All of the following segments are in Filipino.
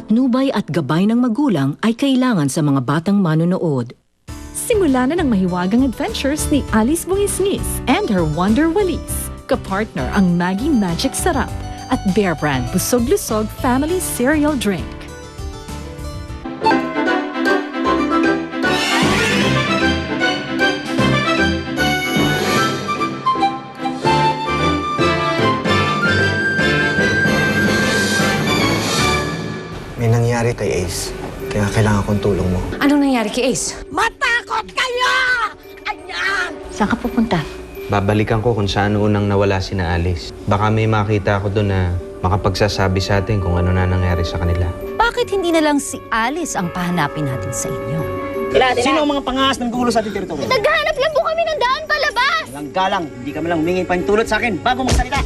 patnubay at gabay ng magulang ay kailangan sa mga batang manonood. Simula na ng mahiwagang adventures ni Alice Buhisnis and her Wonder Walis. Kapartner ang Maggie Magic Sarap at Bear Brand Busog-Lusog Family Cereal Drink. May nangyari kay Ace, kaya kailangan kong tulong mo. Anong nangyari kay Ace? Matakot kayo! Ayan! Saan ka pupunta? Babalikan ko kung saan unang nawala si na Alice. Baka may makita ako doon na makapagsasabi sa atin kung ano na nangyari sa kanila. Bakit hindi na lang si Alice ang pahanapin natin sa inyo? Sino ang mga pangas ng gulo sa ating teritoryo? Naghahanap lang po kami ng daan palabas! Walang galang, hindi ka man lang humingi pahintulot sa akin bago magsalita.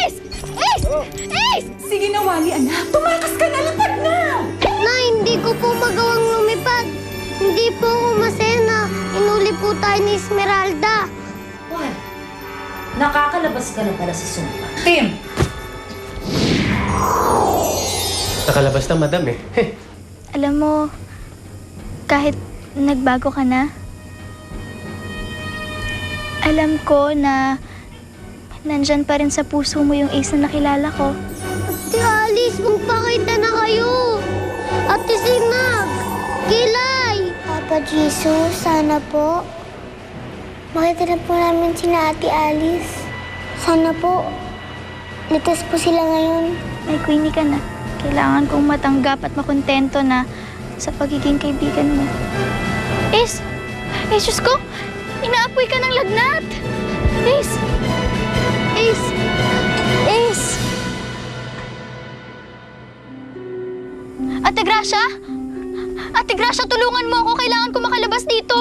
Ace! Ace! Ace! Sige na, Wally, anak. Tumakas ka na, lapad na! Na, hindi ko po magawang lumipad. Hindi po ako masena. Inuli po tayo ni Esmeralda. Juan, nakakalabas ka na pala sa sumpa. Tim! Nakalabas na, madam eh. Alam mo, kahit nagbago ka na, alam ko na nandyan pa rin sa puso mo yung Ace na nakilala ko. Ate Alice, magpakita na kayo! Ate Sinag! Kilay! Papa Jesus, sana po. Makita na po namin sina Ate Alice. Sana po, ligtas po sila ngayon. May Queenie ka na. Kailangan kong matanggap at makontento na sa pagiging kaibigan mo. Ace! Ace, Diyos ko! Inaapoy ka ng lagnat! Ace! Ace! Ace! Ate Gracia! Ate Gracia, tulungan mo ako. Kailangan ko makalabas dito.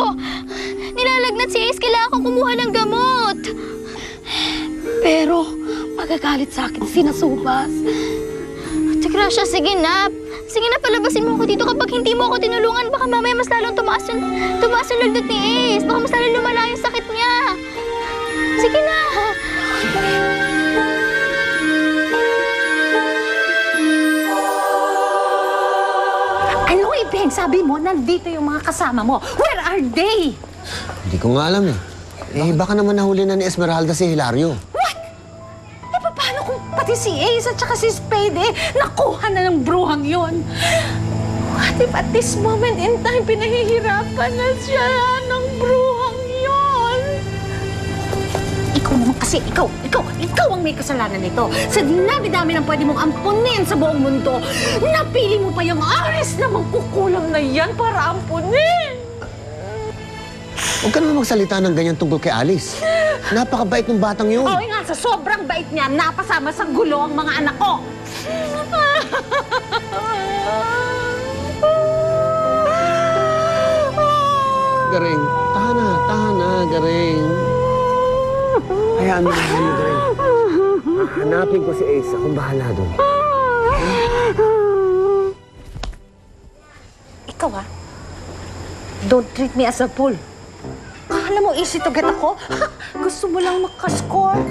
Nilalagnat si Ace. Kailangan kong kumuha ng gamot. Pero, magagalit sa akin si Nasubas. Ate Gracia, sige na. Sige na, palabasin mo ako dito. Kapag hindi mo ako tinulungan, baka mamaya mas lalong tumaas yung lagnat ni Ace. Baka mas lalong lumala yung sakit niya. Sige na. Ano ibig? Sabi mo, nandito yung mga kasama mo. Where are they? Hindi ko nga alam eh. Baka naman nahuli na ni Esmeralda si Hilario. What? Eh, paano kung pati si Ace at saka si Spade nakuha na ng bruhang yon? What if at this moment in time, pinahihirapan na siya ng bruhang yon? Ikaw naman kasi, ikaw ang may kasalanan nito. Sa dinami-dami ng pwede mong ampunin sa buong mundo, napili mo pa yung Aris na magkukulam na yan para ampunin! Huwag ka naman magsalita ng ganyan tungkol kay Alice. Napakabait ng batang yun. Oo nga, sa sobrang bait niya, napasama sa gulo ang mga anak ko. Garing, tahan na, Garing. Hayaan mo, Garing. Hanapin ko si Ace. Akong bahala doon. Ikaw don't treat me as a fool. Akala mo easy to get ako? Gusto mo lang makascore?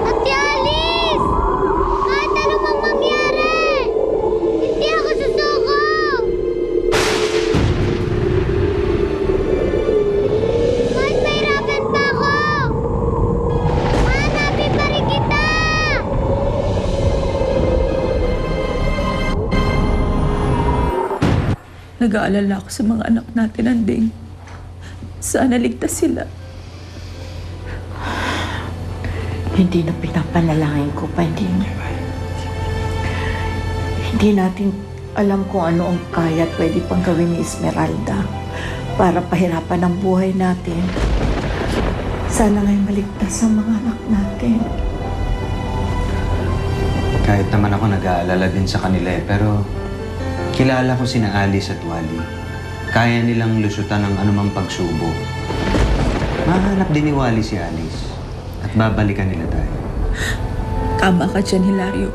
Ate Alice! Kahit ano mang mangyari, hindi ako susuko! Kahit mahirapan pa ako, hanapin pa rin kita! Nag-aalala ako sa mga anak natin, Anding. Sana ligtas sila. Hindi na pinapanalangin ko pa, Hindi natin alam kung ano ang kaya at pwede pang gawin ni Esmeralda para pahirapan ang buhay natin. Sana nga'y maligtas ang mga anak natin. Kahit naman ako nag-aalala din sa kanila pero kilala ko sina Alice at Wally. Kaya nilang lusutan ng anumang pagsubok. Mahanap din ni Wally si Alice at babalikan nila tayo. Tama ka dyan, Hilario.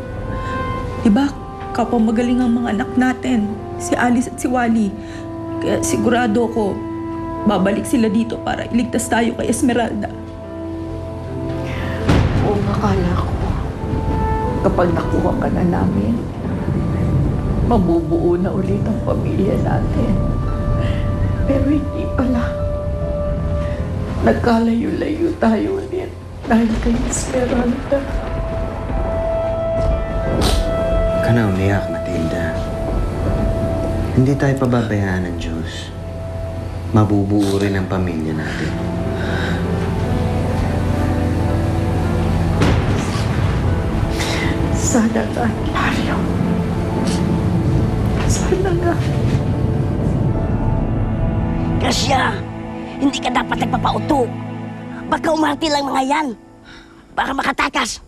Diba, kapwa magaling ang mga anak natin, si Alice at si Wally. Kaya sigurado ko, babalik sila dito para iligtas tayo kay Esmeralda. Oo Noong akala ko, kapag nakuha ka na namin, mabubuo na ulit ang pamilya natin. Pero hindi pala. Nagkalayo-layo tayo ulit dahil kay Esmeralda. Huwag ka na umiyak, Matilda. Hindi tayo pababayaan ng Diyos. Mabubuo rin ang pamilya natin. Sana nga, Mario. Sana nga. Gracia, hindi ka dapat nagpapauto. Baka umarte lang mga yan para makatakas.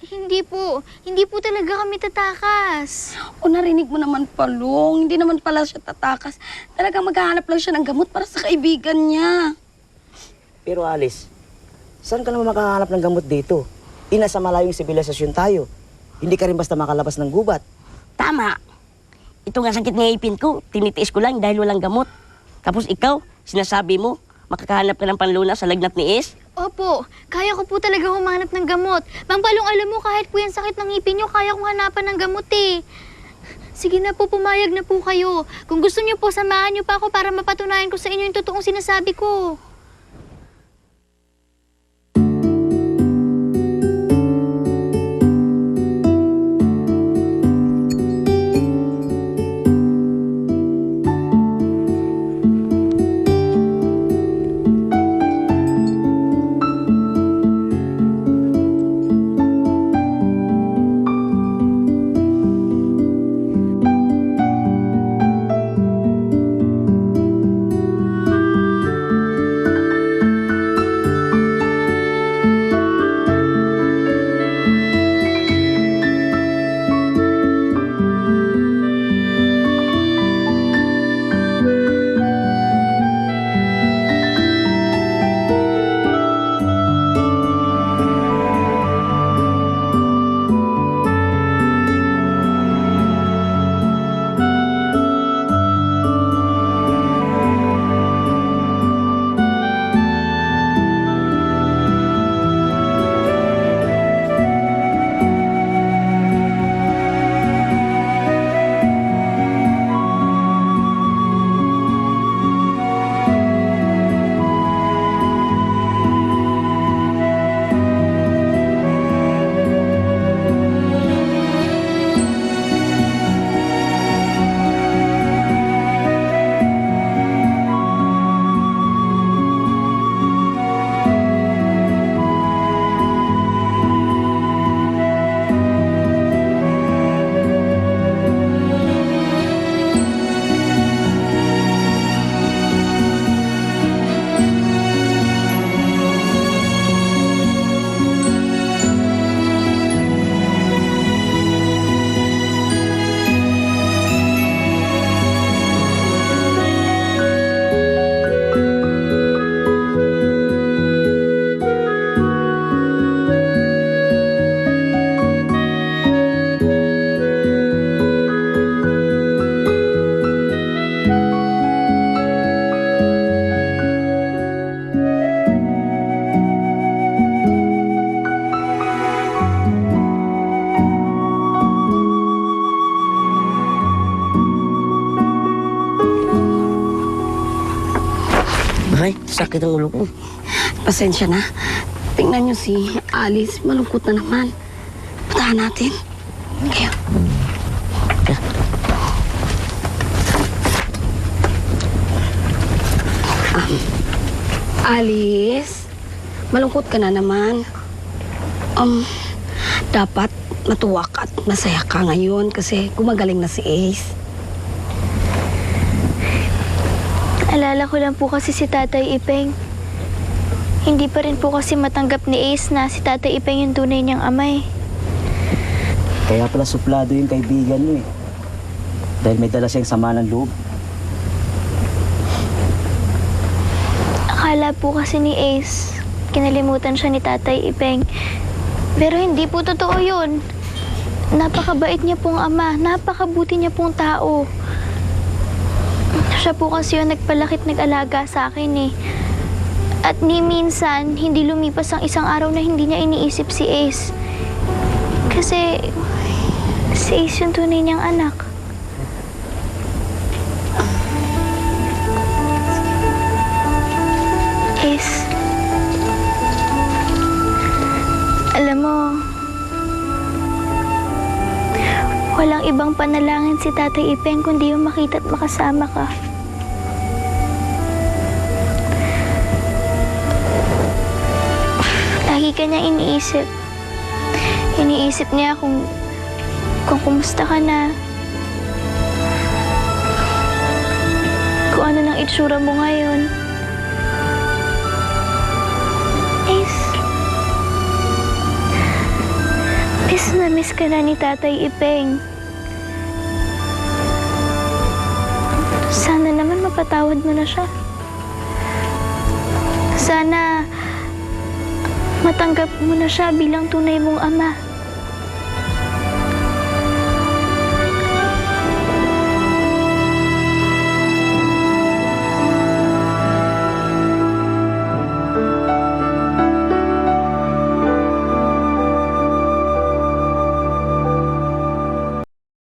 Hindi po. Hindi po talaga kami tatakas. O narinig mo naman, Palong, hindi naman pala siya tatakas. Talagang maghahanap lang siya ng gamot para sa kaibigan niya. Pero Alice, saan ka naman makahanap ng gamot dito? Nasa malayong sibilisasyon tayo. Hindi ka rin basta makalabas ng gubat. Tama. Ito nga sakit ng ipin ko, tinitiis ko lang dahil walang gamot. Tapos ikaw, sinasabi mo, makakahanap ka ng panlunas sa lagnat ni Is? Opo, kaya ko po talaga humanap ng gamot. Mang Palong, alam mo, kahit po yung sakit ng ngipin nyo, kaya kong hanapan ng gamot eh. Sige na po, pumayag na po kayo. Kung gusto niyo po, samahan niyo pa ako para mapatunayan ko sa inyo yung totoong sinasabi ko. Ay, sakit ang ulo ko. Pasensya na. Tingnan niyo si Alice, malungkot na naman. Puntahan natin. Kaya. Alice, malungkot ka na naman. Dapat matuwa ka at masaya ka ngayon kasi gumagaling na si Ace. Alala ko lang po kasi si Tatay Ipeng. Hindi pa rin po kasi matanggap ni Ace na si Tatay Ipeng yung tunay niyang amay. Kaya pala suplado yung kaibigan mo eh. Dahil may dala siyang sama ng loob. Akala po kasi ni Ace, kinalimutan siya ni Tatay Ipeng. Pero hindi po totoo yun. Napakabait niya pong ama, napakabuti niya pong tao. Siya po kasi yung nagpalakit nag-alaga sa akin eh. At ni minsan, hindi lumipas ang isang araw na hindi niya iniisip si Ace. Kasi si Ace yung tunay niyang anak. Ace, alam mo, walang ibang panalangin si Tatay Ipeng kundi yung makita at makasama ka. Lagi ka niyang iniisip. Iniisip niya kung kumusta ka na. Kung ano nang itsura mo ngayon. Ace. Miss na miss ka na ni Tatay Ipeng. Sana naman mapatawad mo na siya. Sana matanggap mo na siya bilang tunay mong ama.